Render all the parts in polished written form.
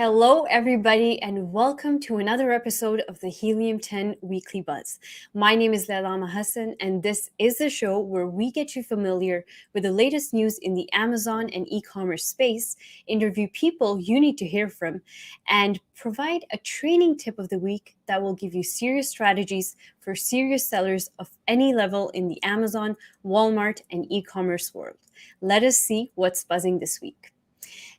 Hello, everybody, and welcome to another episode of the Helium 10 Weekly Buzz. My name is Lailama Hasan, and this is the show where we get you familiar with the latest news in the Amazon and e-commerce space, interview people you need to hear from, and provide a training tip of the week that will give you serious strategies for serious sellers of any level in the Amazon, Walmart, and e-commerce world. Let us see what's buzzing this week.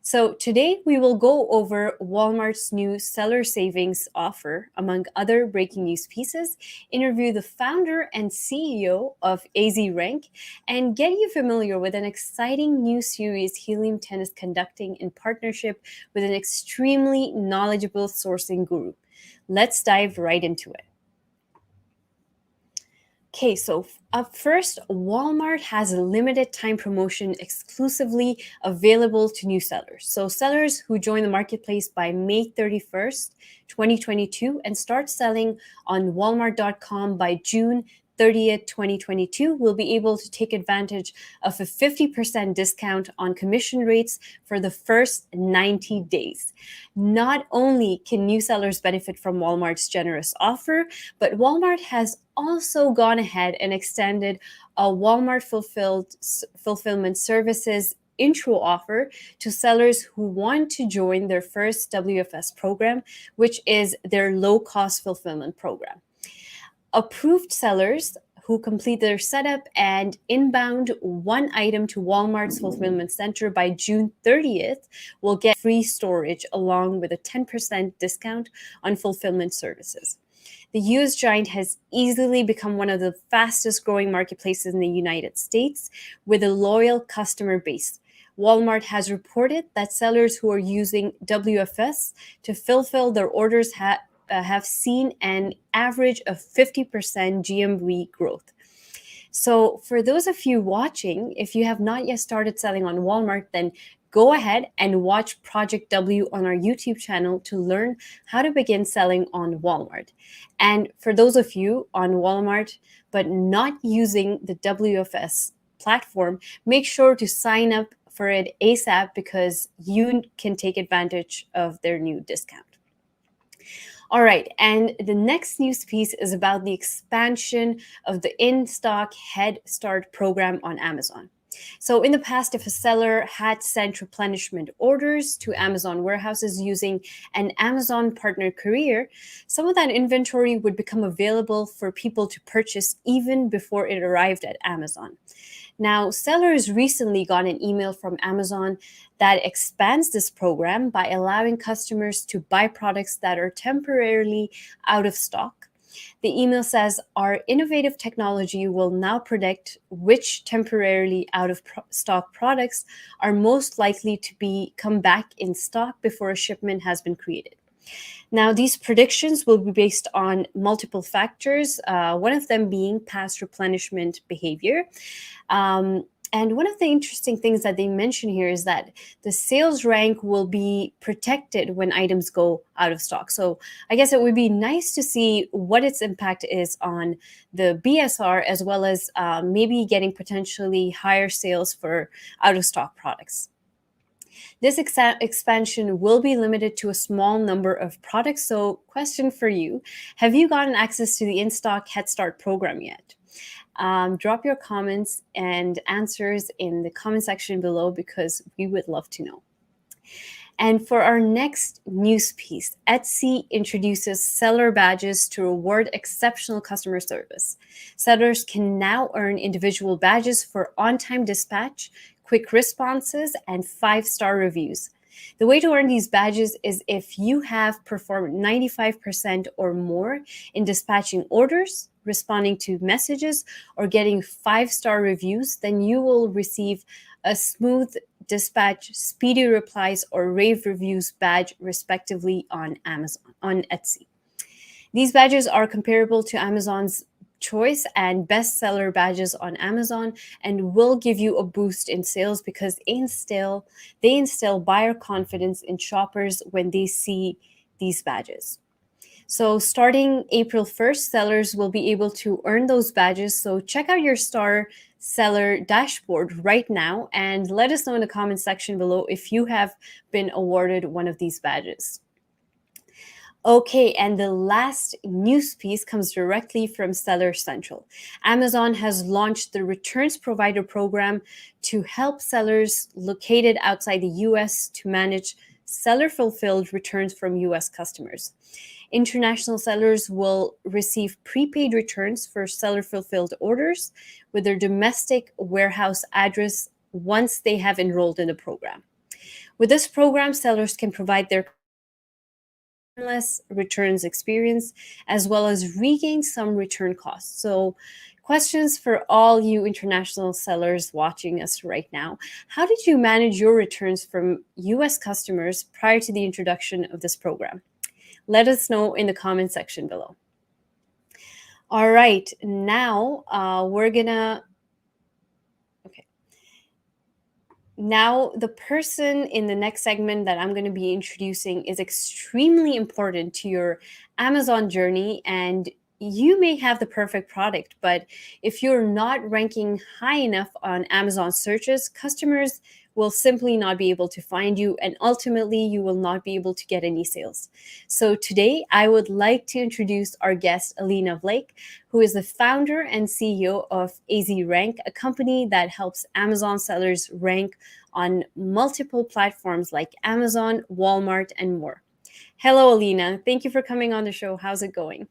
So today we will go over Walmart's new seller savings offer, among other breaking news pieces, interview the founder and CEO of AZ Rank, and get you familiar with an exciting new series Helium 10 is conducting in partnership with an extremely knowledgeable sourcing guru. Let's dive right into it. Okay, so up first, Walmart has a limited time promotion exclusively available to new sellers. So sellers who join the marketplace by May 31st, 2022 and start selling on walmart.com by June 30th, 2022 will be able to take advantage of a 50% discount on commission rates for the first 90 days. Not only can new sellers benefit from Walmart's generous offer, but Walmart has also gone ahead and extended a Walmart fulfillment services intro offer to sellers who want to join their first WFS program, which is their low-cost fulfillment program. Approved sellers who complete their setup and inbound one item to Walmart's fulfillment center by June 30th will get free storage along with a 10% discount on fulfillment services. The US giant has easily become one of the fastest growing marketplaces in the United States with a loyal customer base. Walmart has reported that sellers who are using WFS to fulfill their orders have seen an average of 50% GMV growth. So for those of you watching, if you have not yet started selling on Walmart, then go ahead and watch Project W on our YouTube channel to learn how to begin selling on Walmart. And for those of you on Walmart but not using the WFS platform, make sure to sign up for it ASAP because you can take advantage of their new discount. All right, and the next news piece is about the expansion of the in-stock Head Start program on Amazon. So in the past, if a seller had sent replenishment orders to Amazon warehouses using an Amazon partner courier, some of that inventory would become available for people to purchase even before it arrived at Amazon. Now, sellers recently got an email from Amazon that expands this program by allowing customers to buy products that are temporarily out of stock. The email says, our innovative technology will now predict which temporarily out of stock products are most likely to come back in stock before a shipment has been created. Now, these predictions will be based on multiple factors, one of them being past replenishment behavior. And one of the interesting things that they mention here is that the sales rank will be protected when items go out of stock. So I guess it would be nice to see what its impact is on the BSR, as well as maybe getting potentially higher sales for out of stock products. This expansion will be limited to a small number of products. So question for you, have you gotten access to the in-stock Head Start program yet? Drop your comments and answers in the comment section below because we would love to know. And for our next news piece, Etsy introduces seller badges to reward exceptional customer service. Sellers can now earn individual badges for on-time dispatch, quick responses, and 5-star reviews. The way to earn these badges is if you have performed 95% or more in dispatching orders, responding to messages, or getting 5-star reviews, then you will receive a smooth dispatch, speedy replies, or rave reviews badge, respectively, on Etsy. These badges are comparable to Amazon's choice and bestseller badges on Amazon and will give you a boost in sales because they instill buyer confidence in shoppers when they see these badges. So starting April 1st, sellers will be able to earn those badges. So check out your star seller dashboard right now and let us know in the comment section below if you have been awarded one of these badges. Okay, and the last news piece comes directly from Seller Central. Amazon has launched the Returns Provider Program to help sellers located outside the US to manage seller fulfilled returns from US customers. International sellers will receive prepaid returns for seller fulfilled orders with their domestic warehouse address once they have enrolled in the program. With this program, sellers can provide their returns experience as well as regain some return costs. So, questions for all you international sellers watching us right now. How did you manage your returns from US customers prior to the introduction of this program? Let us know in the comment section below. All right, now we're gonna Now, the person in the next segment that I'm going to be introducing is extremely important to your Amazon journey, and you may have the perfect product, but if you're not ranking high enough on Amazon searches, customers will simply not be able to find you, and ultimately, you will not be able to get any sales. So, today, I would like to introduce our guest, Alina Vlake, who is the founder and CEO of AZ Rank, a company that helps Amazon sellers rank on multiple platforms like Amazon, Walmart, and more. Hello, Alina. Thank you for coming on the show. How's it going?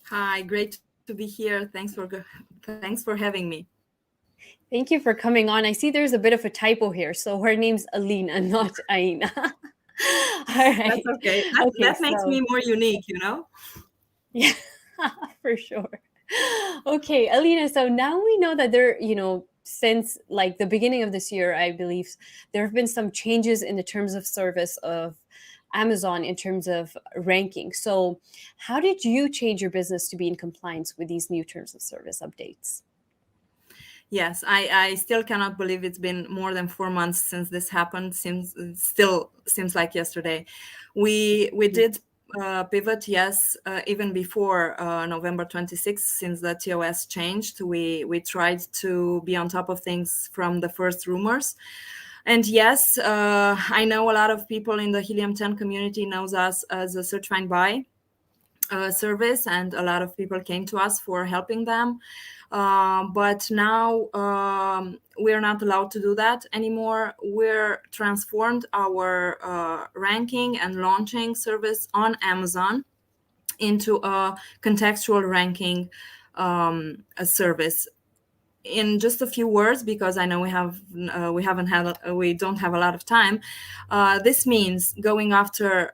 Hi, great to be here. Thanks for having me. Thank you for coming on. I see there's a bit of a typo here. So her name's Alina, not Aina. All right. That's okay. That makes me more unique, you know? Yeah, for sure. Okay, Alina, so now we know that since like the beginning of this year, I believe there have been some changes in the terms of service of Amazon in terms of ranking. So, how did you change your business to be in compliance with these new terms of service updates? Yes, I still cannot believe it's been more than 4 months since this happened. Still seems like yesterday. We did pivot, yes, even before November 26th, since the TOS changed. We tried to be on top of things from the first rumors. And yes, I know a lot of people in the Helium 10 community knows us as a search find buy service, and a lot of people came to us for helping them. But now we're not allowed to do that anymore. We're transformed our ranking and launching service on Amazon into a contextual ranking a service. In just a few words, because I know we don't have a lot of time. This means going after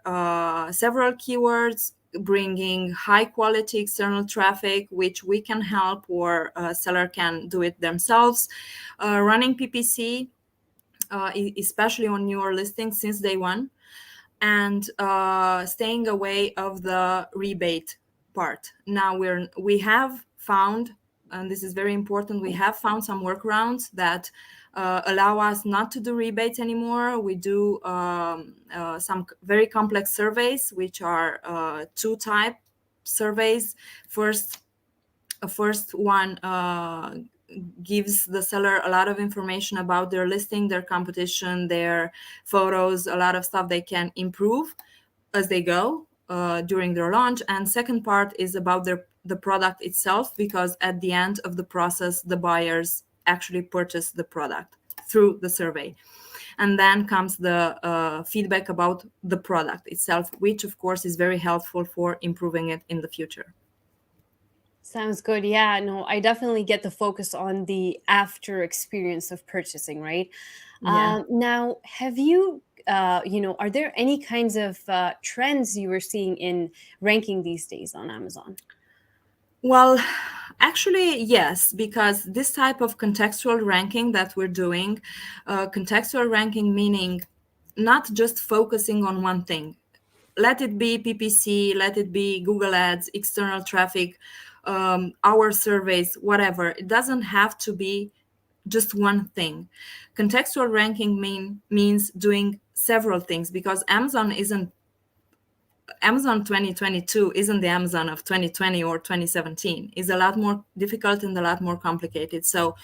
several keywords, bringing high quality external traffic, which we can help, or a seller can do it themselves, running PPC, especially on newer listings since day one, and staying away of the rebate part. Now we have found, and this is very important, we have found some workarounds that allow us not to do rebates anymore. We do some very complex surveys, which are two-type surveys. First one gives the seller a lot of information about their listing, their competition, their photos, a lot of stuff they can improve as they go during their launch. And second part is about the product itself, because at the end of the process, the buyers actually purchase the product through the survey. And then comes the feedback about the product itself, which of course is very helpful for improving it in the future. Sounds good. Yeah, no, I definitely get the focus on the after experience of purchasing, right? Yeah. Now, have you, are there any kinds of trends you were seeing in ranking these days on Amazon? Well, actually, yes, because this type of contextual ranking that we're doing, contextual ranking meaning not just focusing on one thing. Let it be PPC, let it be Google Ads, external traffic, our surveys, whatever. It doesn't have to be just one thing. Contextual ranking means doing several things, because Amazon isn't Amazon 2022 isn't the Amazon of 2020 or 2017. It's a lot more difficult and a lot more complicated. So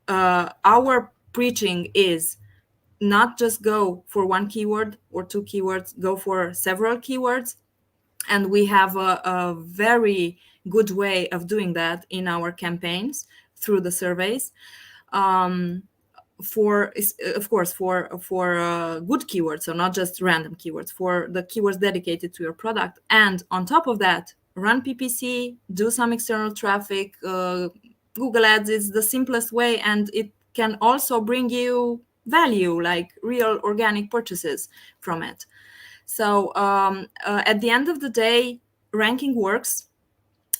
our preaching is not just go for one keyword or two keywords, go for several keywords. And we have a very good way of doing that in our campaigns through the surveys. For of course for good keywords, so not just random keywords, for the keywords dedicated to your product. And on top of that, run PPC, do some external traffic. Google Ads is the simplest way, and it can also bring you value, like real organic purchases from it. So at the end of the day, ranking works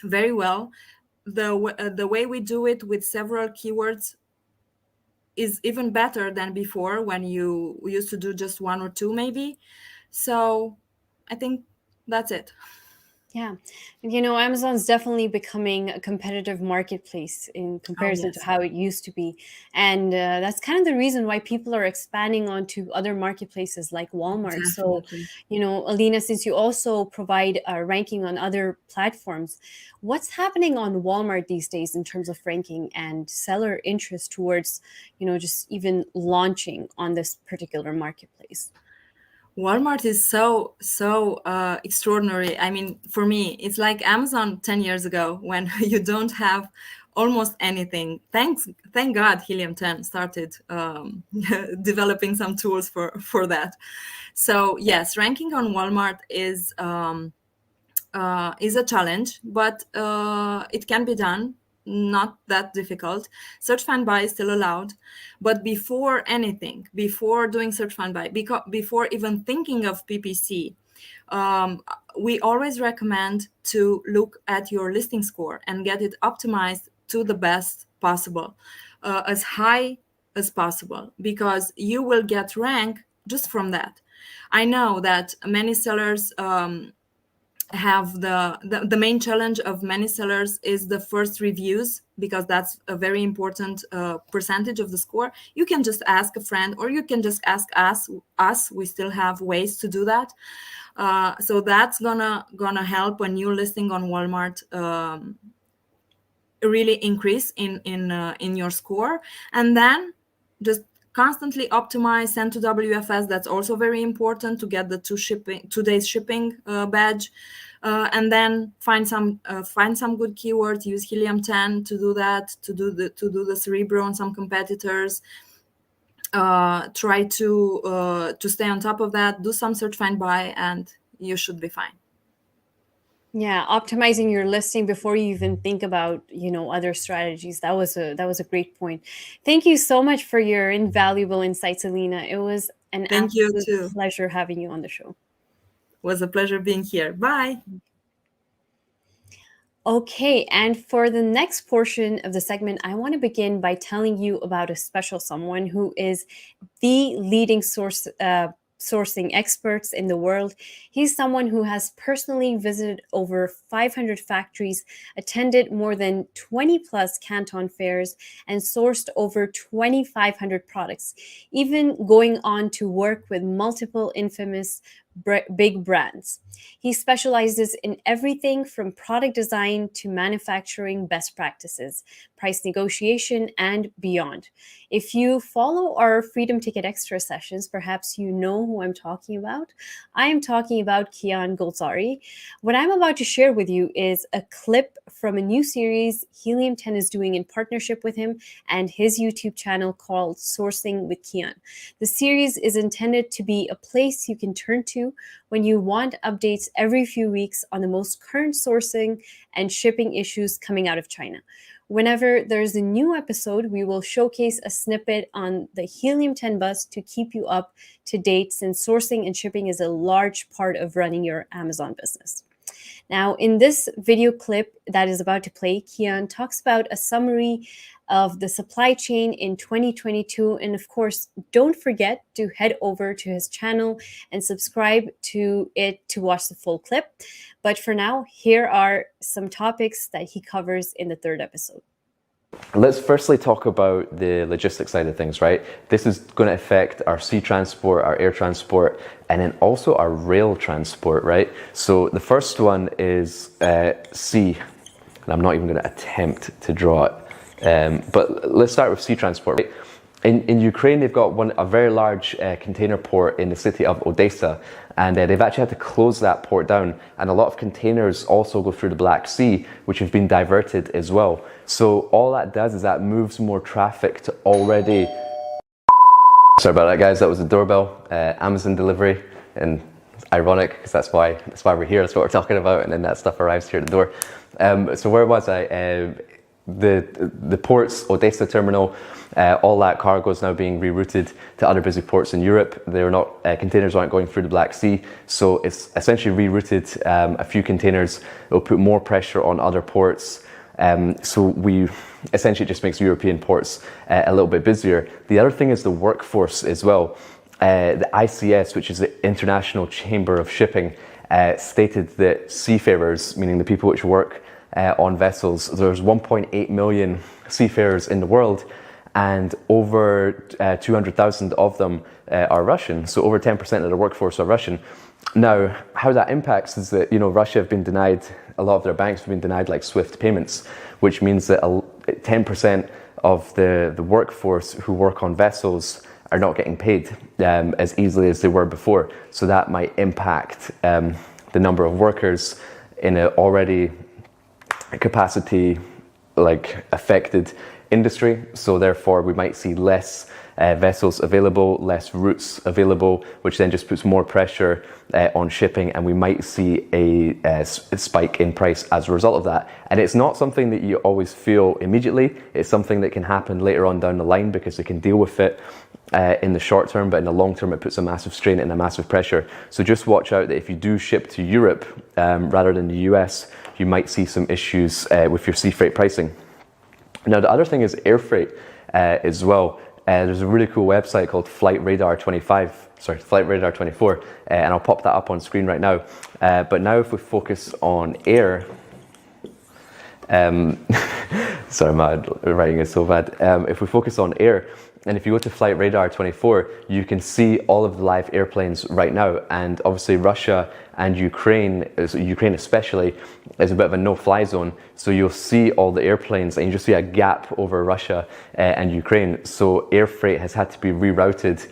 very well. The way we do it with several keywords is even better than before, when you used to do just one or two maybe. So I think that's it. Yeah. Amazon's definitely becoming a competitive marketplace in Oh, comparison to yes. how it used to be. And that's kind of the reason why people are expanding onto other marketplaces like Walmart. So, Definitely. Alina, since you also provide ranking on other platforms, what's happening on Walmart these days in terms of ranking and seller interest towards, just even launching on this particular marketplace? Walmart is so extraordinary. I mean, for me, it's like Amazon 10 years ago, when you don't have almost anything. Thank God Helium 10 started developing some tools for that. So yes, ranking on Walmart is a challenge, but it can be done. Not that difficult. Search find buy is still allowed, but before anything, before doing search find buy, before even thinking of PPC, um, we always recommend to look at your listing score and get it optimized to the best possible, as high as possible, because you will get rank just from that. I know that many sellers have the main challenge of many sellers is the first reviews, because that's a very important percentage of the score. You can just ask a friend, or you can just ask us. We still have ways to do that. So that's gonna help a new listing on Walmart really increase in your score. And then just constantly optimize, send to WFS. That's also very important to get the 2 days shipping badge. And then find some good keywords. Use Helium 10 to do that, to do the Cerebro on some competitors. Try to stay on top of that. Do some search find buy, and you should be fine. Yeah, optimizing your listing before you even think about, other strategies. That was a great point. Thank you so much for your invaluable insights, Alina. It was an Thank you absolute too. pleasure having you on the show. It was a pleasure being here. Bye. Okay, and for the next portion of the segment, I want to begin by telling you about a special someone who is the leading sourcing experts in the world. He's someone who has personally visited over 500 factories, attended more than 20 plus Canton fairs, and sourced over 2,500 products, even going on to work with multiple infamous big brands. He specializes in everything from product design to manufacturing best practices, price negotiation, and beyond. If you follow our Freedom Ticket Extra sessions, perhaps you know who I'm talking about. I am talking about Kian Golzari. What I'm about to share with you is a clip from a new series Helium 10 is doing in partnership with him and his YouTube channel called Sourcing with Kian. The series is intended to be a place you can turn to when you want updates every few weeks on the most current sourcing and shipping issues coming out of China. Whenever there's a new episode, we will showcase a snippet on the Helium 10 bus to keep you up to date, since sourcing and shipping is a large part of running your Amazon business. Now, in this video clip that is about to play, Kian talks about a summary of the supply chain in 2022. And of course, don't forget to head over to his channel and subscribe to it to watch the full clip. But for now, here are some topics that he covers in the third episode. Let's firstly talk about the logistics side of things, right? This is going to affect our sea transport, our air transport, and then also our rail transport, right? So the first one is sea, and I'm not even going to attempt to draw it, but let's start with sea transport, right? In Ukraine, they've got a very large container port in the city of Odessa, and they've actually had to close that port down. And a lot of containers also go through the Black Sea, which have been diverted as well. So all that does is that moves more traffic to already... Sorry about that, guys. That was the doorbell, Amazon delivery, and it's ironic because that's why we're here. That's what we're talking about, and then that stuff arrives here at the door. So where was I? The ports, Odessa terminal, all that cargo is now being rerouted to other busy ports in Europe. They're not containers aren't going through the Black Sea, so it's essentially rerouted a few containers. It will put more pressure on other ports. So we essentially just makes European ports a little bit busier. The other thing is the workforce as well. The ICS, which is the International Chamber of Shipping, stated that seafarers, meaning the people which work on vessels, there's 1.8 million seafarers in the world, and over 200,000 of them are Russian. So over 10% of the workforce are Russian. Now, how that impacts is that, Russia have been denied, a lot of their banks have been denied like SWIFT payments, which means that 10% of the workforce who work on vessels are not getting paid as easily as they were before. So that might impact the number of workers in an already capacity affected industry. So therefore we might see less vessels available, less routes available, which then just puts more pressure on shipping, and we might see a spike in price as a result of that. And it's not something that you always feel immediately. It's something that can happen later on down the line because they can deal with it in the short term, but in the long term it puts a massive strain and a massive pressure. So just watch out that if you do ship to Europe rather than the US, you might see some issues with your sea freight pricing. Now the other thing is air freight as well. There's a really cool website called Flight Radar 24, and I'll pop that up on screen right now. But now if we focus on air, sorry, my writing is so bad. If we focus on air, and if you go to Flight Radar 24, you can see all of the live airplanes right now. And obviously Russia and Ukraine especially, is a bit of a no-fly zone. So you'll see all the airplanes and you just see a gap over Russia and Ukraine. So air freight has had to be rerouted.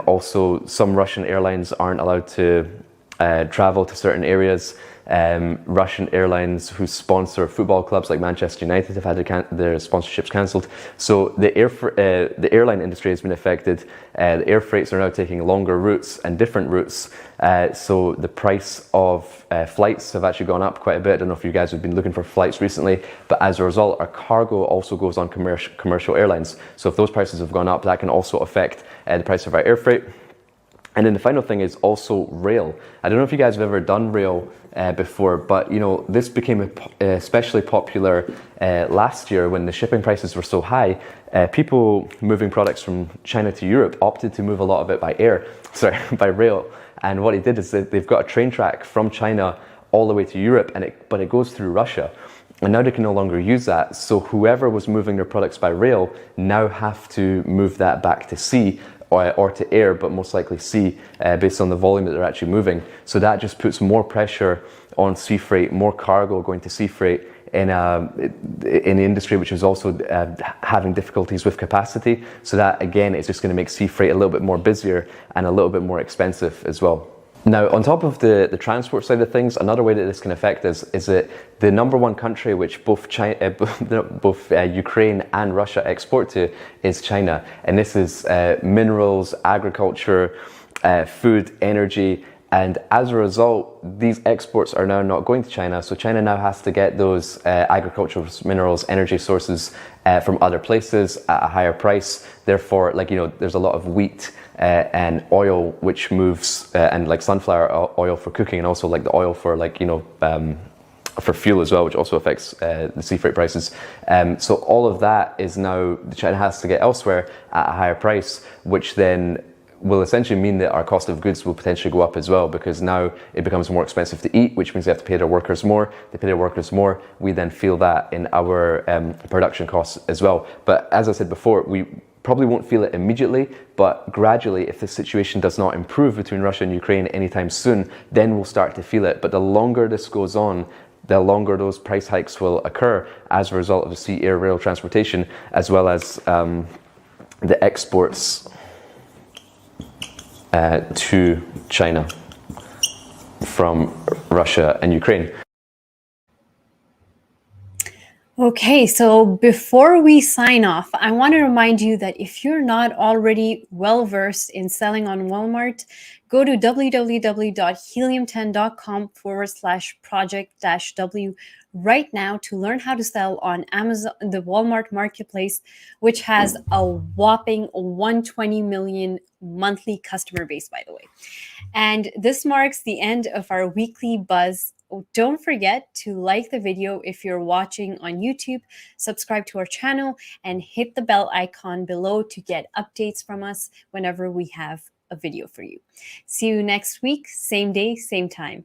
Also, some Russian airlines aren't allowed to travel to certain areas. Russian airlines who sponsor football clubs like Manchester United have had their sponsorships cancelled. So the airline industry has been affected. The air freights are now taking longer routes and different routes. So the price of flights have actually gone up quite a bit. I don't know if you guys have been looking for flights recently, but as a result, our cargo also goes on commercial airlines. So if those prices have gone up, that can also affect the price of our air freight. And then the final thing is also rail. I don't know if you guys have ever done rail before, but this became especially popular last year when the shipping prices were so high. People moving products from China to Europe opted to move a lot of it by rail. And what they did is that they've got a train track from China all the way to Europe, but it goes through Russia. And now they can no longer use that. So whoever was moving their products by rail now have to move that back to sea or to air, but most likely sea, based on the volume that they're actually moving. So that just puts more pressure on sea freight, more cargo going to sea freight in the industry, which is also having difficulties with capacity. So that again is just going to make sea freight a little bit more busier and a little bit more expensive as well. Now, on top of the transport side of things, another way that this can affect us is that the number one country which both Ukraine and Russia export to is China. And this is minerals, agriculture, food, energy. And as a result, these exports are now not going to China. So China now has to get those agricultural minerals, energy sources from other places at a higher price. Therefore, there's a lot of wheat and oil which moves, and like sunflower oil for cooking, and also like the oil for for fuel as well, which also affects the sea freight prices. So all of that is now China has to get elsewhere at a higher price, which then will essentially mean that our cost of goods will potentially go up as well, because now it becomes more expensive to eat, which means they have to pay their workers more. They pay their workers more. We then feel that in our production costs as well. But as I said before, we probably won't feel it immediately, but gradually, if the situation does not improve between Russia and Ukraine anytime soon, then we'll start to feel it. But the longer this goes on, the longer those price hikes will occur as a result of the sea, air, rail transportation, as well as the exports to China from Russia and Ukraine. Okay, so before we sign off, I want to remind you that if you're not already well-versed in selling on Walmart, go to www.helium10.com/project-w right now to learn how to sell on Amazon, the Walmart marketplace, which has a whopping 120 million monthly customer base, by the way. And this marks the end of our weekly buzz. Don't forget to like the video if you're watching on YouTube, subscribe to our channel, and hit the bell icon below to get updates from us whenever we have a video for you. See you next week, same day, same time.